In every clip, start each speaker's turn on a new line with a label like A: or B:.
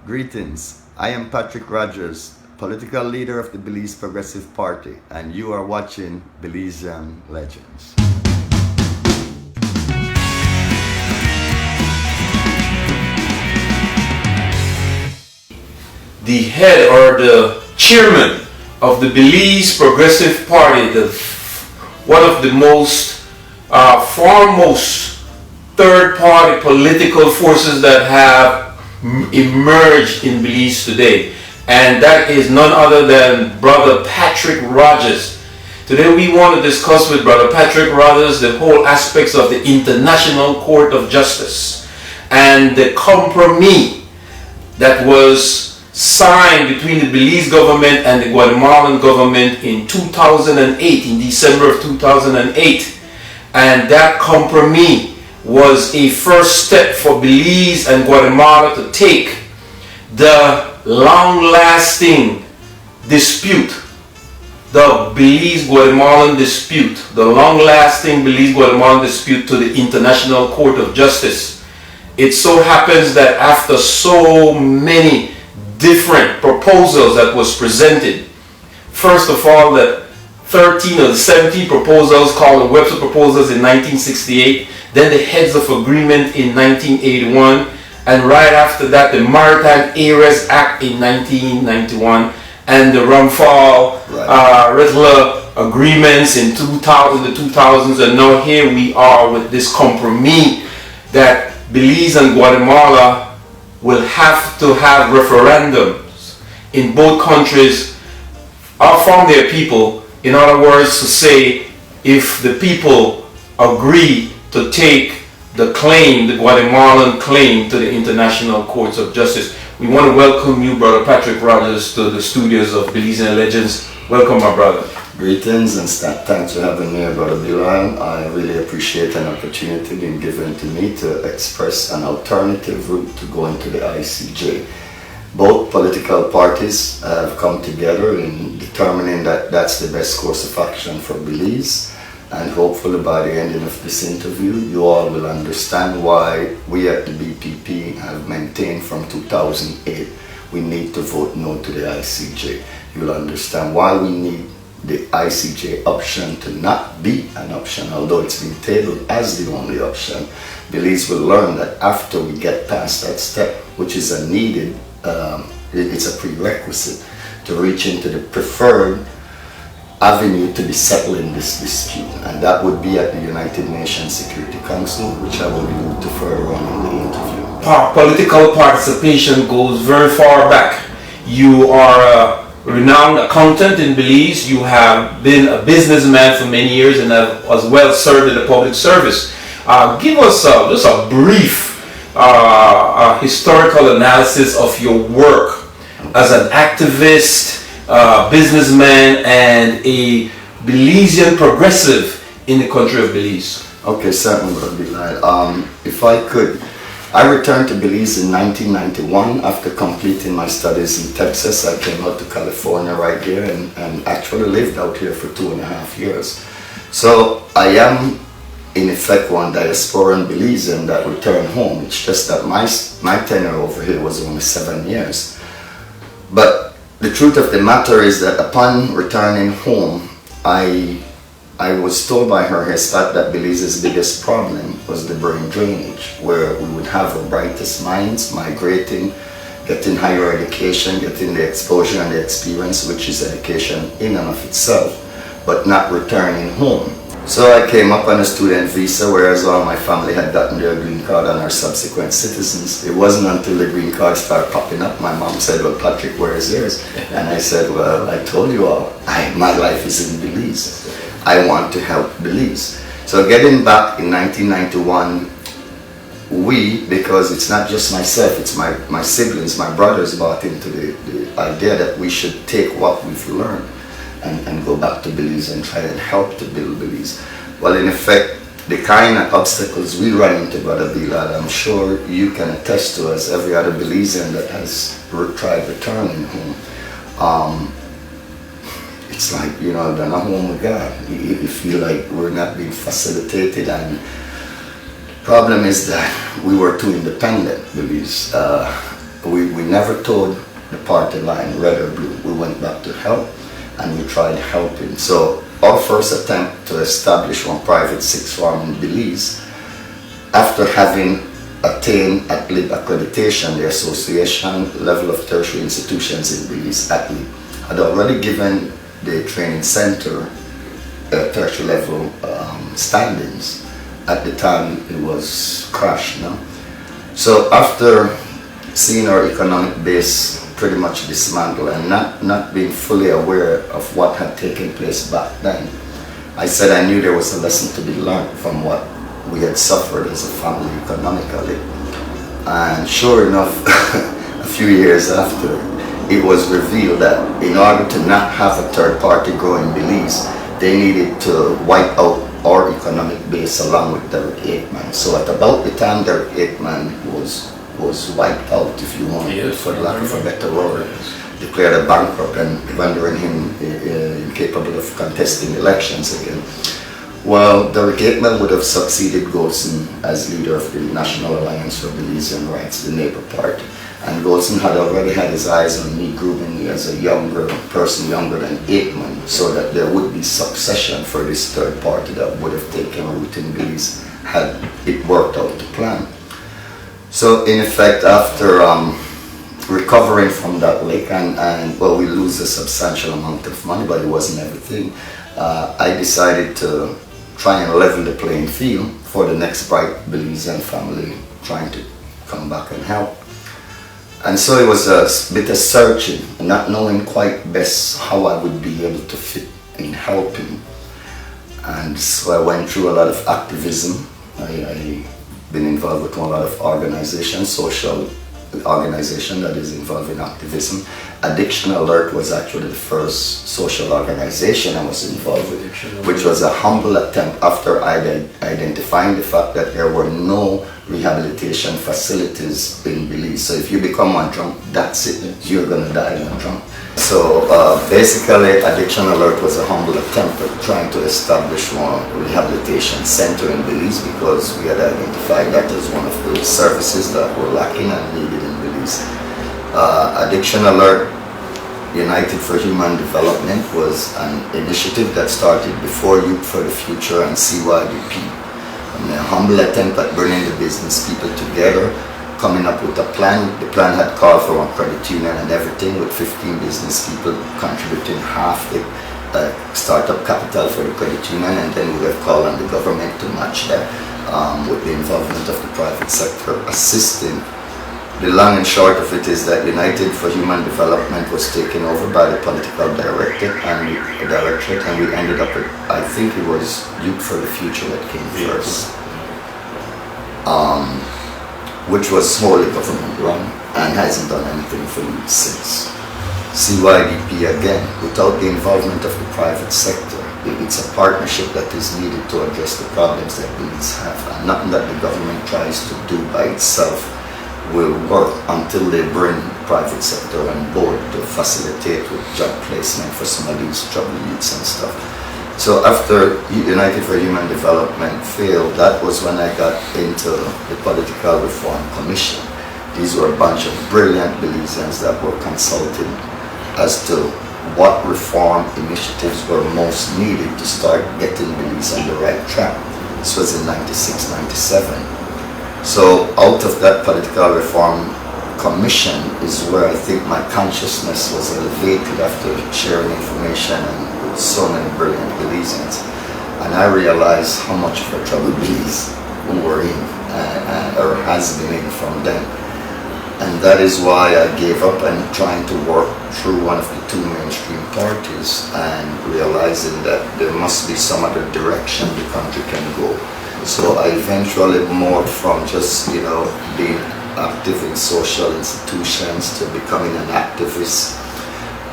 A: Greetings. I am Patrick Rogers, political leader of the Belize Progressive Party, and you are watching Belizean Legends.
B: The head or the chairman of the Belize Progressive Party, one of the most foremost third-party political forces that have emerged in Belize today, and that is none other than Brother Patrick Rogers. Today we want to discuss with Brother Patrick Rogers the whole aspects of the International Court of Justice and the compromis that was signed between the Belize government and the Guatemalan government in 2008, in December of 2008. And that compromis was a first step for Belize and Guatemala to take the long-lasting dispute, the Belize-Guatemalan dispute, the long-lasting Belize-Guatemalan dispute to the International Court of Justice. It so happens that after so many different proposals that was presented, first of all, the 13 or the 17 proposals called the Webster proposals in 1968, then the Heads of Agreement in 1981, and right after that the Maritime Areas Act in 1991, and the Ramphal-Rittler agreements in the 2000s, and now here we are with this compromis that Belize and Guatemala will have to have referendums in both countries from their people. In other words, to say if the people agree to take the claim, the Guatemalan claim, to the International Courts of Justice. We want to welcome you, Brother Patrick Rogers, to the studios of Belizean Legends. Welcome, my brother.
A: Greetings and thanks for having me, Brother Bilal. I really appreciate an opportunity being given to me to express an alternative route to going to the ICJ. Both political parties have come together in determining that that's the best course of action for Belize, and hopefully by the ending of this interview you all will understand why we at the BPP have maintained from 2008 we need to vote no to the ICJ. You'll understand why we need the ICJ option to not be an option, although it's been tabled as the only option. Belize will learn that after we get past that step, which is a needed, it's a prerequisite to reach into the preferred avenue to be settling this dispute, and that would be at the United Nations Security Council, which I will allude to further on in the interview.
B: Political participation goes very far back. You are a renowned accountant in Belize. You have been a businessman for many years and have as well served in the public service. Give us just a brief historical analysis of your work as an activist, businessman, and a Belizean progressive in the country of Belize.
A: Okay, certainly, Brother Bilal. If I could, I returned to Belize in 1991 after completing my studies in Texas. I came out to California right here and actually lived out here for 2.5 years. So I am in effect one diasporan Belizean that returned home. It's just that my tenure over here was only 7 years. But the truth of the matter is that upon returning home, I was told by Her Hestat that Belize's biggest problem was the brain drainage, where we would have our brightest minds migrating, getting higher education, getting the exposure and the experience, which is education in and of itself, but not returning home. So I came up on a student visa, whereas all my family had gotten their green card and are subsequent citizens. It wasn't until the green card started popping up, my mom said, "Well, Patrick, where is yours?" And I said, "Well, I told you all, my life is in Belize. I want to help Belize." So getting back in 1991, because it's not just myself, it's my siblings, my brothers bought into the idea that we should take what we've learned and go back to Belize and try and help to build Belize. Well, in effect, the kind of obstacles we run into, Brother Bilal, I'm sure you can attest to, as every other Belizean that has tried returning home. It's like, they're not home with God. You feel like we're not being facilitated, and problem is that we were too independent, Belize. we never told the party line, red or blue. We went back to help, and we tried helping. So our first attempt to establish one private sixth form in Belize, after having attained ATLIB accreditation, the association level of tertiary institutions in Belize, ATLIB, had already given the training center tertiary level standings. At the time it was crashed, no? So after seeing our economic base pretty much dismantled and not being fully aware of what had taken place back then, I said I knew there was a lesson to be learned from what we had suffered as a family economically. And sure enough, a few years after, it was revealed that in order to not have a third party grow in Belize, they needed to wipe out our economic base along with Derek Aikman. So at about the time Derek Aikman was wiped out, if you want, for the lack of a better word, declared a bankrupt and rendering him incapable of contesting elections again. Well, Derek Aikman would have succeeded Golson as leader of the National Alliance for Belizean Rights, the Neighbor Party. And Golson had already had his eyes on me, grooming me as a younger person, younger than Aikman, so that there would be succession for this third party that would have taken root in Belize had it worked out to plan. So in effect, after recovering from that lake, and well, we lose a substantial amount of money, but it wasn't everything, I decided to try and level the playing field for the next bright Belizean family trying to come back and help. And so it was a bit of searching, not knowing quite best how I would be able to fit in helping. And so I went through a lot of activism. I've been involved with a lot of organizations, social organization that is involved in activism. Addiction Alert was actually the first social organization I was involved with, which was a humble attempt after identifying the fact that there were no rehabilitation facilities in Belize. So if you become one drunk, that's it, you're gonna die one drunk. So basically Addiction Alert was a humble attempt at trying to establish one rehabilitation center in Belize, because we had identified that as one of the services that were lacking and needed in Belize. Addiction Alert United for Human Development was an initiative that started before Youth for the Future and CYDP. A humble attempt at bringing the business people together, coming up with a plan. The plan had called for one credit union and everything, with 15 business people contributing half the startup capital for the credit union, and then we have called on the government to match that with the involvement of the private sector assisting. The long and short of it is that United for Human Development was taken over by the political directorate, and we ended up with, I think it was Youth for the Future that came first, which was wholly government run and hasn't done anything for youth since. CYDP again, without the involvement of the private sector, it's a partnership that is needed to address the problems that Belize have, and nothing that the government tries to do by itself will work until they bring the private sector on board to facilitate with job placement for some of these troubled youths and stuff. So after United for Human Development failed, that was when I got into the Political Reform Commission. These were a bunch of brilliant Belizeans that were consulted as to what reform initiatives were most needed to start getting Belize on the right track. This was in 96, 97. So out of that Political Reform Commission is where I think my consciousness was elevated after sharing information with so many brilliant Belizeans. And I realized how much of a trouble Belize we were in, or has been in from then. And that is why I gave up and trying to work through one of the two mainstream parties, and realizing that there must be some other direction the country can go. So I eventually moved from just, being active in social institutions to becoming an activist,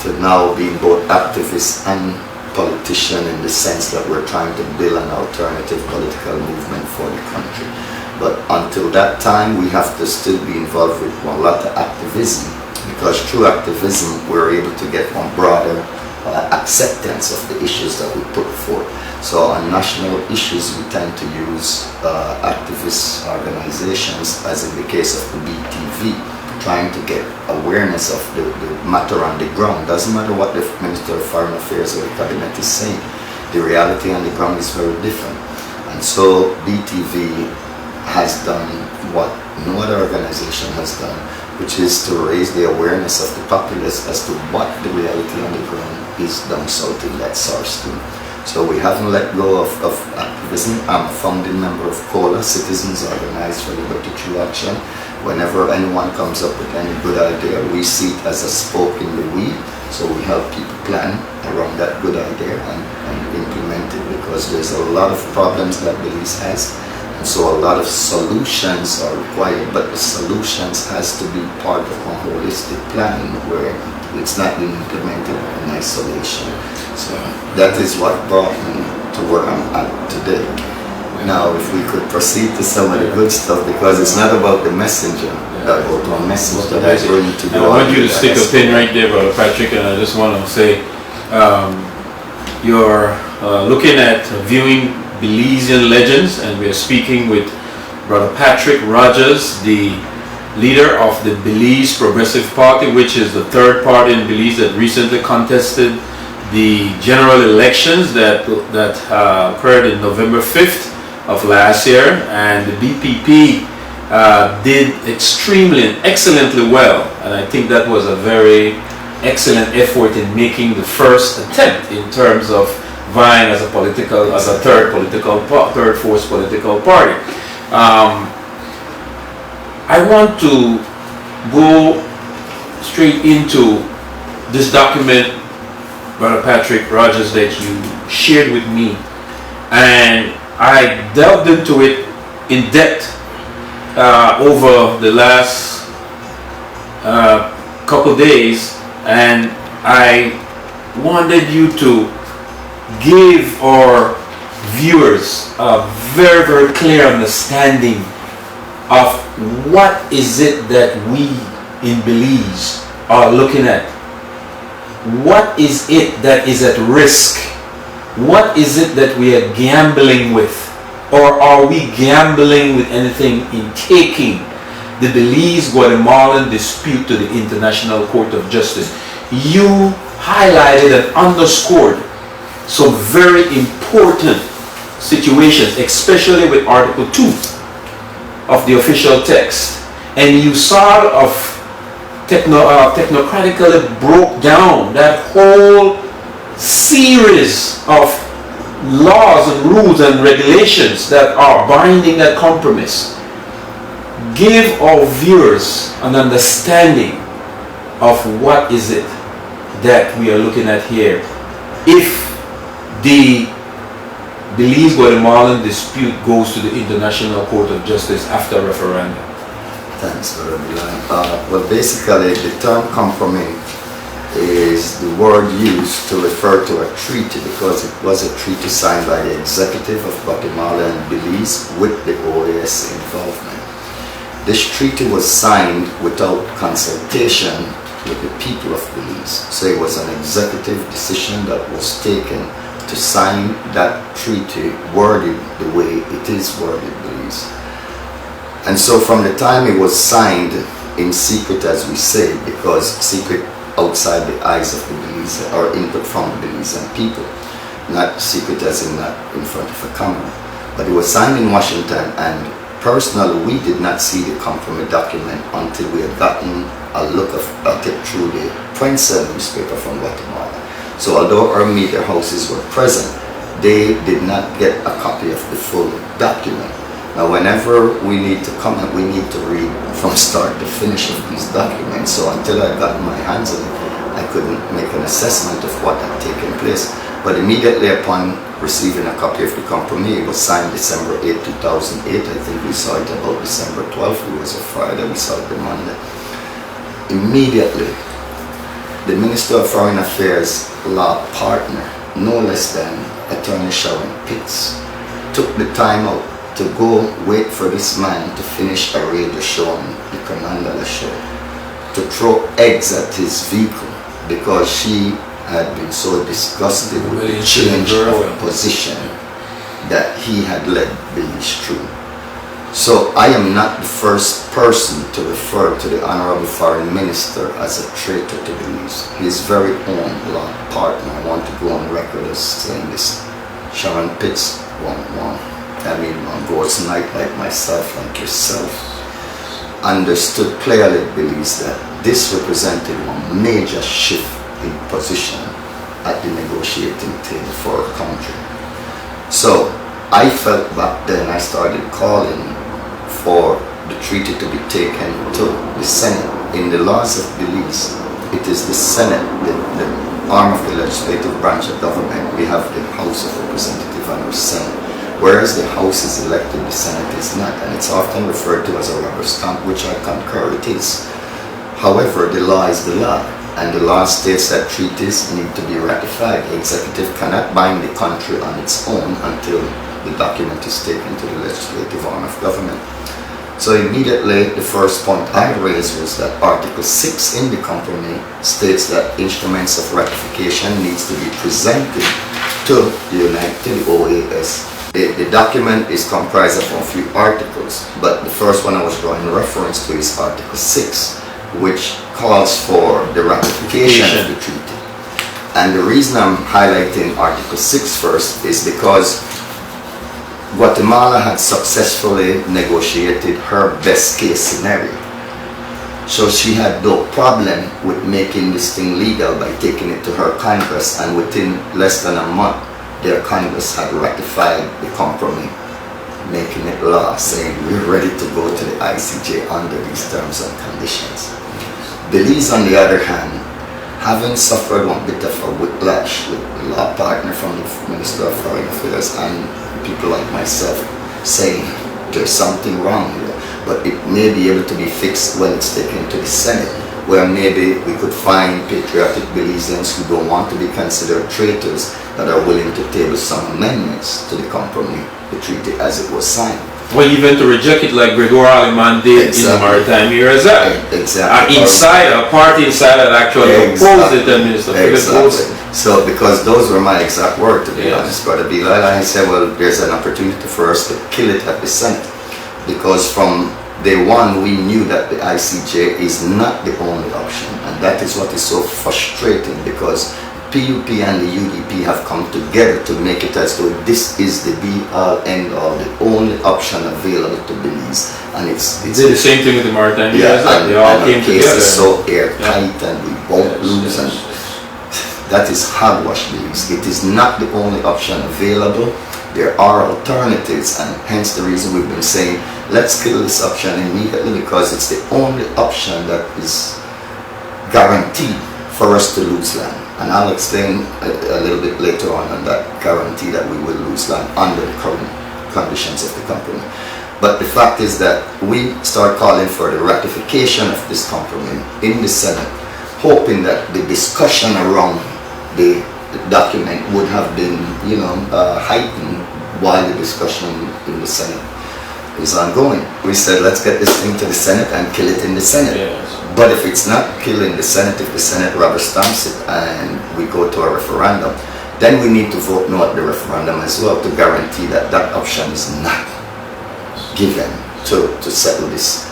A: to now being both activist and politician, in the sense that we're trying to build an alternative political movement for the country. But until that time, we have to still be involved with a lot of activism, because through activism, we're able to get one broader acceptance of the issues that we put forth. So on national issues, we tend to use activist organizations, as in the case of the BTV, trying to get awareness of the matter on the ground. Doesn't matter what the Minister of Foreign Affairs or the Cabinet is saying. The reality on the ground is very different. And so BTV has done what no other organization has done, which is to raise the awareness of the populace as to what the reality on the ground is down south in that source too. So we haven't let go of activism. I'm a founding member of COLA, Citizens Organized for Liberty Through Action. Whenever anyone comes up with any good idea, we see it as a spoke in the we. So we help people plan around that good idea and implement it, because there's a lot of problems that Belize has. And so a lot of solutions are required, but the solutions has to be part of a holistic plan where it's not being implemented in isolation. So that is what brought me to where I'm at today. Now, if we could proceed to some of the good stuff, because it's not about the messenger, but about the message that I bring to the
B: audience. I want you to stick a pin right there, Brother Patrick, and I just want to say, you're looking at viewing Belizean Legends, and we are speaking with Brother Patrick Rogers, the leader of the Belize Progressive Party, which is the third party in Belize that recently contested the general elections that occurred in November 5th of last year, and the BPP did extremely and excellently well, and I think that was a very excellent effort in making the first attempt in terms of vying as a third force political party. I want to go straight into this document, Brother Patrick Rogers, that you shared with me, and I delved into it in depth over the last couple days, and I wanted you to give our viewers a very, very clear understanding of what is it that we in Belize are looking at. What is it that is at risk? What is it that we are gambling with? Or are we gambling with anything in taking the Belize Guatemalan dispute to the International Court of Justice? You highlighted and underscored some very important situations, especially with Article 2 of the official text. And you sort of technocratically broke down that whole series of laws and rules and regulations that are binding that compromise. Give our viewers an understanding of what is it that we are looking at here if the Belize Guatemalan dispute goes to the International Court of Justice after referendum.
A: Thanks, Brother Bilal. Well, basically, the term compromis is the word used to refer to a treaty, because it was a treaty signed by the executive of Guatemala and Belize with the OAS involvement. This treaty was signed without consultation with the people of Belize. So it was an executive decision that was taken to sign that treaty worded the way it is worded, Belize. And so from the time it was signed in secret, as we say, because secret outside the eyes of the Belize, or input from the Belizean people, not secret as in not in front of a camera, but it was signed in Washington, and personally we did not see the compromise document until we had gotten a look at it through the Prensa newspaper from Guatemala. So although our media houses were present, they did not get a copy of the full document. Now whenever we need to comment, we need to read from start to finish of these documents. So until I got my hands on it, I couldn't make an assessment of what had taken place. But immediately upon receiving a copy of the compromise, it was signed December 8, 2008. I think we saw it about December 12th. It was a Friday, we saw it the Monday. Immediately, the Minister of Foreign Affairs law partner, no less than Attorney Sharon Pitts, took the time out to go wait for this man to finish a radio show on the Commander show, to throw eggs at his vehicle because she had been so disgusted with the change of position that he had led Belize through. So I am not the first person to refer to the Honorable Foreign Minister as a traitor to Belize. His very own law partner, I want to go on record as saying this, Sharon Pitts, one Gord's Knight like myself, like yourself, understood clearly at Belize that this represented one major shift in position at the negotiating table for our country. So I felt back then I started calling for the treaty to be taken to the Senate. In the laws of Belize, it is the Senate, the arm of the legislative branch of government. We have the House of Representatives and our Senate. Whereas the House is elected, the Senate is not, and it's often referred to as a rubber stamp, which I concur it is. However, the law is the law, and the law states that treaties need to be ratified. The executive cannot bind the country on its own until the document is taken to the legislative arm of government. So immediately the first point I raised was that Article 6 in the Compromis states that instruments of ratification needs to be presented to the OAS. The document is comprised of a few articles, but the first one I was drawing reference to is Article 6, which calls for the ratification of the treaty. And the reason I'm highlighting Article 6 first is because Guatemala had successfully negotiated her best case scenario. So she had no problem with making this thing legal by taking it to her Congress, and within less than a month, their Congress had ratified the Compromis, making it law, saying we're ready to go to the ICJ under these terms and conditions. Belize, on the other hand, having suffered one bit of a whiplash with the law partner from the Minister of Foreign Affairs and people like myself saying there's something wrong here, but it may be able to be fixed when it's taken to the Senate, where maybe we could find patriotic Belizeans who don't want to be considered traitors that are willing to table some amendments to the Compromis, the treaty as it was signed.
B: Well, even to reject it like Gregor Aleman did in the maritime years.
A: Exactly.
B: A party inside that actually opposed it, and Minister.
A: Exactly. So, because those were my exact words, to be honest, Brother Bilal, I said, well, there's an opportunity for us to kill it at the Senate. Because from day one, we knew that the ICJ is not the only option. And that is what is so frustrating, because PUP and the UDP have come together to make it as though this is the be-all, end-all, the only option available to Belize. And it's
B: did the same thing with the maritime.
A: And
B: they all came
A: the case
B: together.
A: is so airtight and we won't lose. And that is hogwash, Belize. It is not the only option available. There are alternatives, and hence the reason we've been saying let's kill this option immediately, because it's the only option that is guaranteed for us to lose land. And I'll explain a little bit later on that guarantee that we will lose land under the current conditions of the Compromis. But the fact is that we start calling for the ratification of this Compromis in the Senate, hoping that the discussion around the document would have been, heightened while the discussion in the Senate is ongoing. We said, let's get this thing to the Senate and kill it in the Senate.
B: Yes.
A: But if it's not killed in the Senate, if the Senate rubber stamps it and we go to a referendum, then we need to vote no at the referendum as well to guarantee that that option is not given to settle this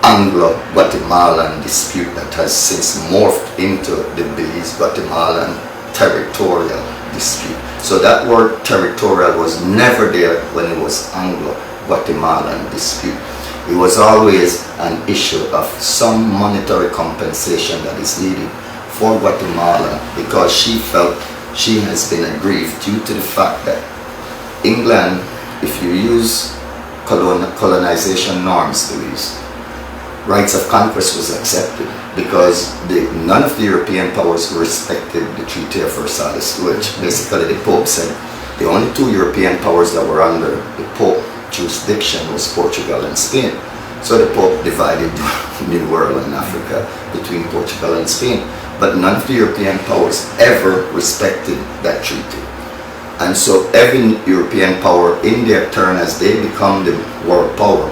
A: Anglo-Guatemalan dispute that has since morphed into the Belize-Guatemalan territorial dispute. So that word territorial was never there when it was Anglo-Guatemalan dispute. It was always an issue of some monetary compensation that is needed for Guatemala, because she felt she has been aggrieved due to the fact that England, if you use colonization norms, Belize, rights of conquest was accepted, because none of the European powers respected the Treaty of Versailles, which basically the Pope said the only two European powers that were under the Pope jurisdiction was Portugal and Spain. So the Pope divided the New World and Africa between Portugal and Spain, but none of the European powers ever respected that treaty. And so every European power in their turn, as they become the world power,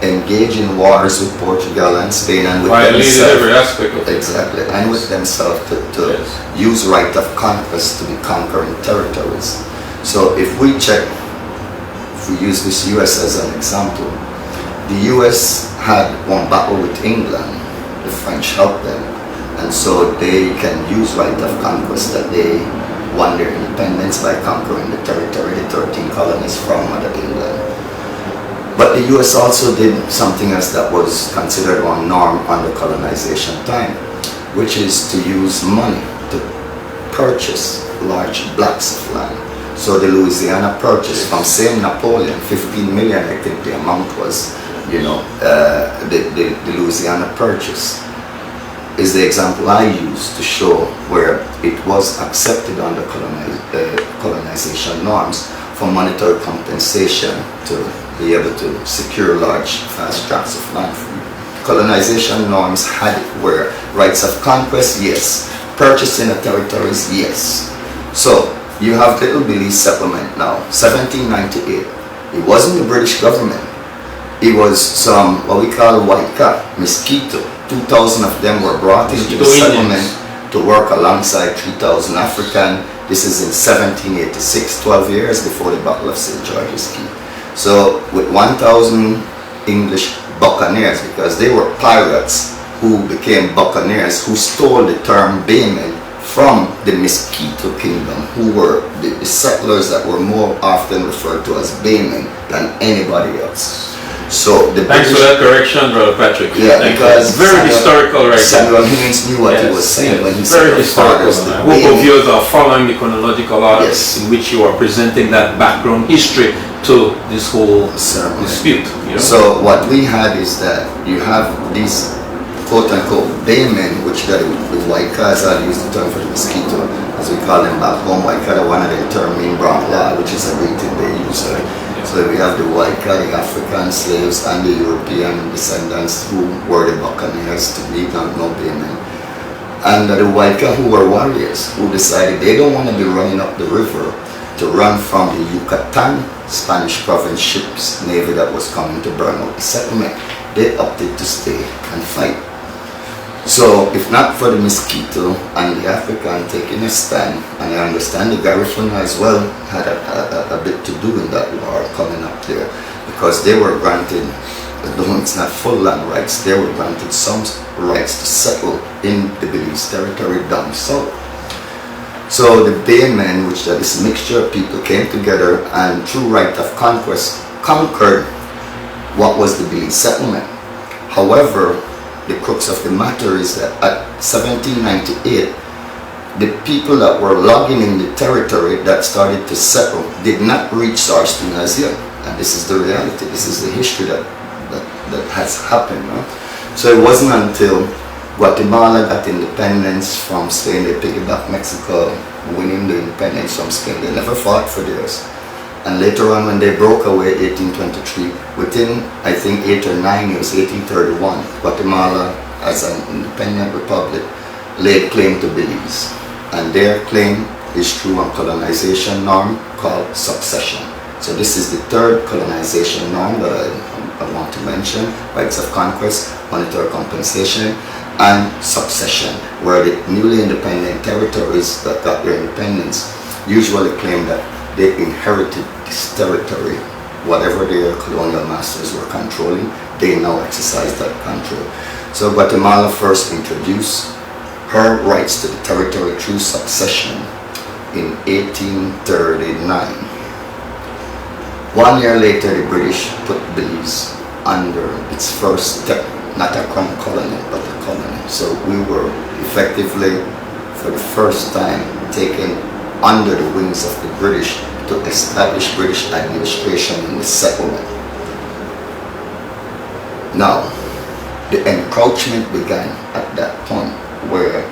A: engage in wars with Portugal and Spain and with themselves.
B: Every aspect of it.
A: Exactly, and with themselves to use right of conquest to be conquering territories. So if we check, if we use this US as an example, the US had one battle with England. The French helped them, and so they can use right of conquest that they won their independence by conquering the territory, the 13 colonies from Mother England. But the US also did something else that was considered one norm under colonization time, which is to use money to purchase large blocks of land. So the Louisiana Purchase from same Napoleon, 15 million I think the amount was, you know, the Louisiana Purchase is the example I use to show where it was accepted under colonization norms for monetary compensation to be able to secure large, vast tracts of land for you. Colonization norms had it where rights of conquest, yes. Purchasing of territories, yes. So you have Little Belize settlement now, 1798. It wasn't the British government. It was some, what we call white cat, mosquito. 2,000 of them were brought into the settlement to work alongside 3,000 African. This is in 1786, 12 years before the Battle of St. George's Key. So with 1,000 English buccaneers, because they were pirates who became buccaneers, who stole the term baymen from the Mosquito Kingdom, who were the settlers that were more often referred to as baymen than anybody else. So the
B: Thanks for that correction, Brother Patrick.
A: Yeah, because
B: very historical, right?
A: Samuel Higgins knew what he was saying when he said
B: very historical. I hope our viewers are following the chronological order in which you are presenting that background history to this whole dispute. You know?
A: So what we had is that you have these quote-unquote baymen, which got the Waika's, I'll use the term for the mosquito, as we call them back home. Waika, one of their term mean brown law, which is a rating they use. Right? So we have the Waika, the African slaves, and the European descendants who were the buccaneers, to be no baymen. And the Waika who were warriors, who decided they don't want to be running up the river to run from the Yucatan Spanish province ships, navy that was coming to burn out the settlement. They opted to stay and fight. So if not for the mosquito and the African taking a stand, and I understand the Garifuna as well had a bit to do in that war coming up there, because they were granted, though it's not full land rights, they were granted some rights to settle in the Belize territory down south. So the baymen, which are this mixture of people, came together and through right of conquest conquered what was the Belize settlement. However, the crux of the matter is that at 1798, the people that were logging in the territory that started to settle did not reach Sarston as yet. And this is the reality, this is the history that has happened. No? So it wasn't until Guatemala got independence from Spain, they piggybacked Mexico, winning the independence from Spain. They never fought for theirs. And later on, when they broke away, 1823, within, I think, 8 or 9 years, 1831, Guatemala, as an independent republic, laid claim to Belize. And their claim is through a colonization norm called succession. So this is the third colonization norm that I want to mention: rights of conquest, monetary compensation, and succession, where the newly independent territories that got their independence usually claim that they inherited this territory. Whatever their colonial masters were controlling, they now exercise that control. So Guatemala first introduced her rights to the territory through succession in 1839. 1 year later, the British put Belize under its first step, not a crown colony, but a colony. So we were effectively, for the first time, taken under the wings of the British to establish British administration in the settlement. Now, the encroachment began at that point, where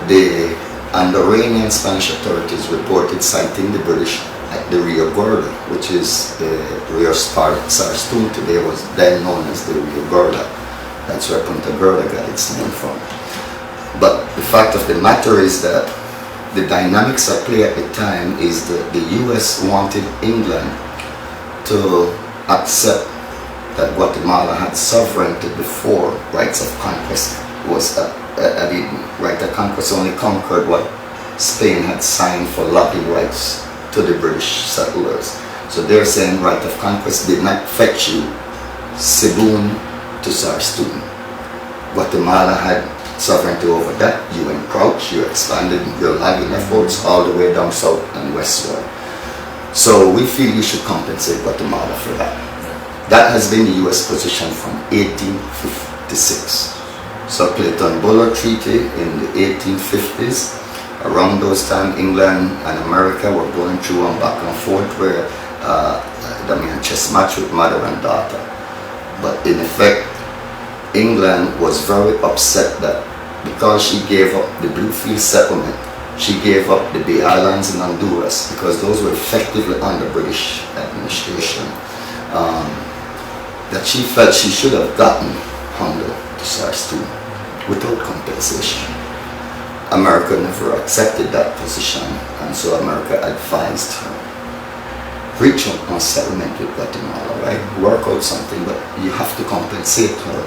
A: the Andorranian Spanish authorities reported sighting the British at the Rio Gorda, which is the Rio Sarstoon today, was then known as the Rio Gorda. That's where Punta Gorda got its name from. But the fact of the matter is that the dynamics at play at the time is that the US wanted England to accept that Guatemala had sovereignty before rights of conquest was right of conquest only conquered what Spain had signed for logging rights to the British settlers. So they're saying right of conquest did not fetch you Cebu to Sarstoon. Guatemala had sovereignty over that. You encroached, you expanded your logging efforts all the way down south and westward. So we feel you should compensate Guatemala for that. That has been the US position from 1856. So Clayton-Buller Treaty in the 1850s. Around those time, England and America were going through and back and forth where chess match with mother and daughter. But in effect, England was very upset that because she gave up the Bluefield settlement, she gave up the Bay Islands in Honduras because those were effectively under British administration. That she felt she should have gotten Honduras to Sarstoon without compensation. America never accepted that position, and so America advised her, reach out on settlement with Guatemala, right? Work out something, but you have to compensate her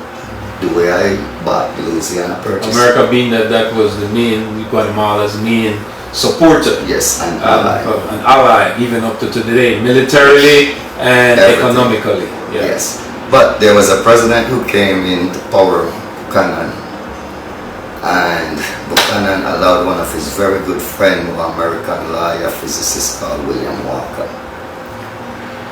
A: the way I bought Louisiana Purchase.
B: America being that was the main, Guatemala's main supporter.
A: Yes, an ally.
B: An ally, even up to today, militarily and economically. Yeah.
A: Yes, but there was a president who came into power, Buchanan, and Buchanan allowed one of his very good friends, an American lawyer, physicist called William Walker.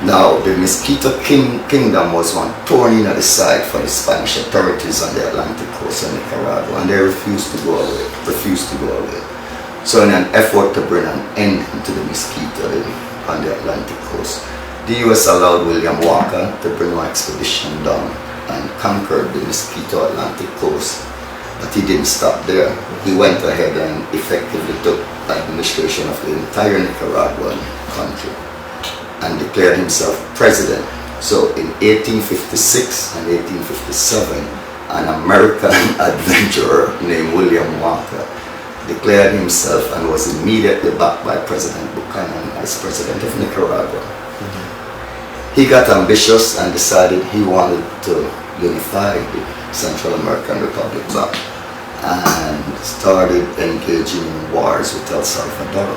A: Now, the Mosquito Kingdom was one torn in at the side for the Spanish authorities on the Atlantic coast of Nicaragua, and they refused to go away. So in an effort to bring an end to the Mosquito on the Atlantic coast, the US allowed William Walker to bring an expedition down and conquered the Mosquito Atlantic coast. But he didn't stop there. He went ahead and effectively took administration of the entire Nicaraguan country and declared himself president. So in 1856 and 1857, an American adventurer named William Walker declared himself and was immediately backed by President Buchanan as president of Nicaragua. He got ambitious and decided he wanted to unify the Central American Republic back and started engaging in wars with El Salvador.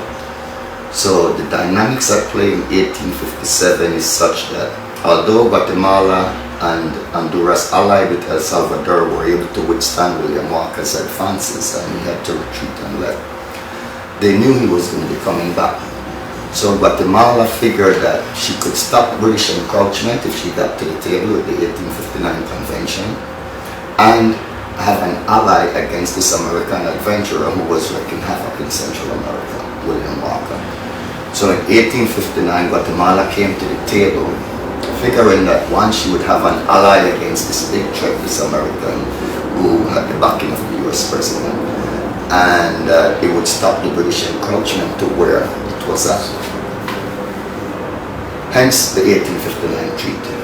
A: So the dynamics at play in 1857 is such that although Guatemala and Honduras allied with El Salvador were able to withstand William Walker's advances and he had to retreat and left, they knew he was going to be coming back. So Guatemala figured that she could stop British encroachment if she got to the table with the 1859 convention and have an ally against this American adventurer who was wreaking havoc in Central America, William Walker. So in 1859, Guatemala came to the table figuring that one, she would have an ally against this big threat, this American who had the backing of the US president, and it would stop the British encroachment to where it was at. Hence the 1859 treaty.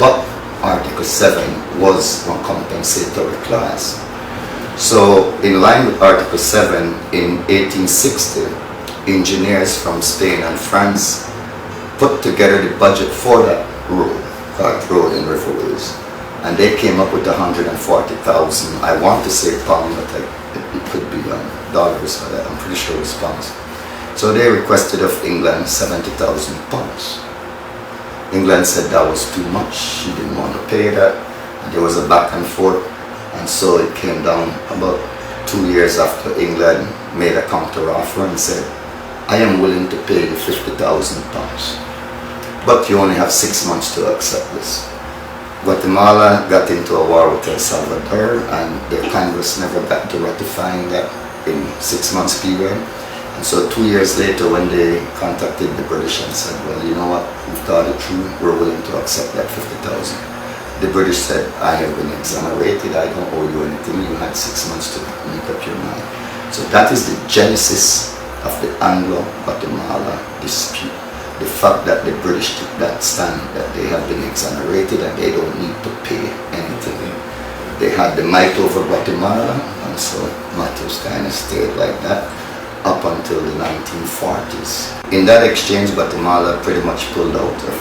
A: But Article 7 was a compensatory clause. So in line with Article 7, in 1860, engineers from Spain and France put together the budget for that road, called Road and Riverways, and they came up with 140,000, I want to say pounds, but it could be dollars for that, I'm pretty sure it's pounds. So they requested of England 70,000 pounds. England said that was too much, she didn't want to pay that, and there was a back and forth, and so it came down about 2 years after England made a counter offer and said, I am willing to pay the 50,000 pounds, but you only have 6 months to accept this. Guatemala got into a war with El Salvador, and the Congress never got to ratifying that in 6 months period. And so 2 years later, when they contacted the British and said, well, you know what, we've thought it through, we're willing to accept that 50,000. The British said, I have been exonerated, I don't owe you anything, you had 6 months to make up your mind. So that is the genesis of the Anglo-Guatemala dispute. The fact that the British took that stand, that they have been exonerated and they don't need to pay anything. They had the might over Guatemala, and so matters kind of stayed like that up until the 1940s. In that exchange, Guatemala pretty much pulled out of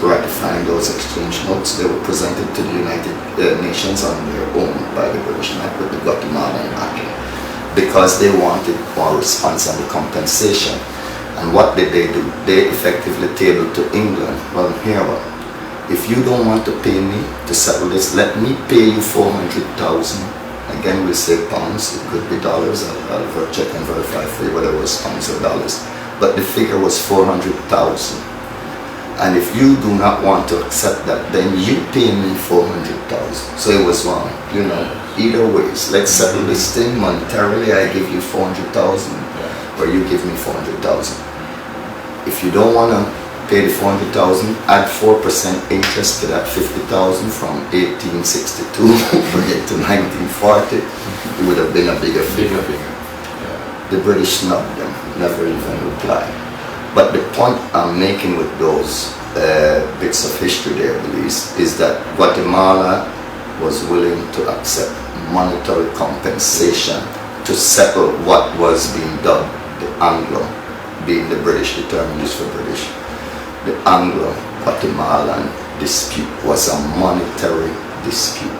A: ratifying those exchange notes. They were presented to the United Nations on their own by the British, not with the Guatemalan backing, because they wanted more response on the compensation. And what did they do? They effectively tabled to England, well, here what? if you don't want to pay me to settle this, let me pay you 400,000. Again, we say pounds, it could be dollars. I'll check and verify for you whether it was pounds or dollars. But the figure was 400,000. And if you do not want to accept that, then you pay me 400,000. So it was wrong, you know. Either ways, let's settle this thing monetarily. I give you 400,000, or you give me 400,000. If you don't want to pay the 400,000, add 4% interest to that 50,000 from 1862, bring it to 1940. It would have been a bigger figure. The British snubbed them, never even replied. But the point I'm making with those bits of history there, Belize, is that Guatemala was willing to accept monetary compensation to settle what was being dubbed the Anglo, being the British, the term used for British. The Anglo-Guatemalan dispute was a monetary dispute.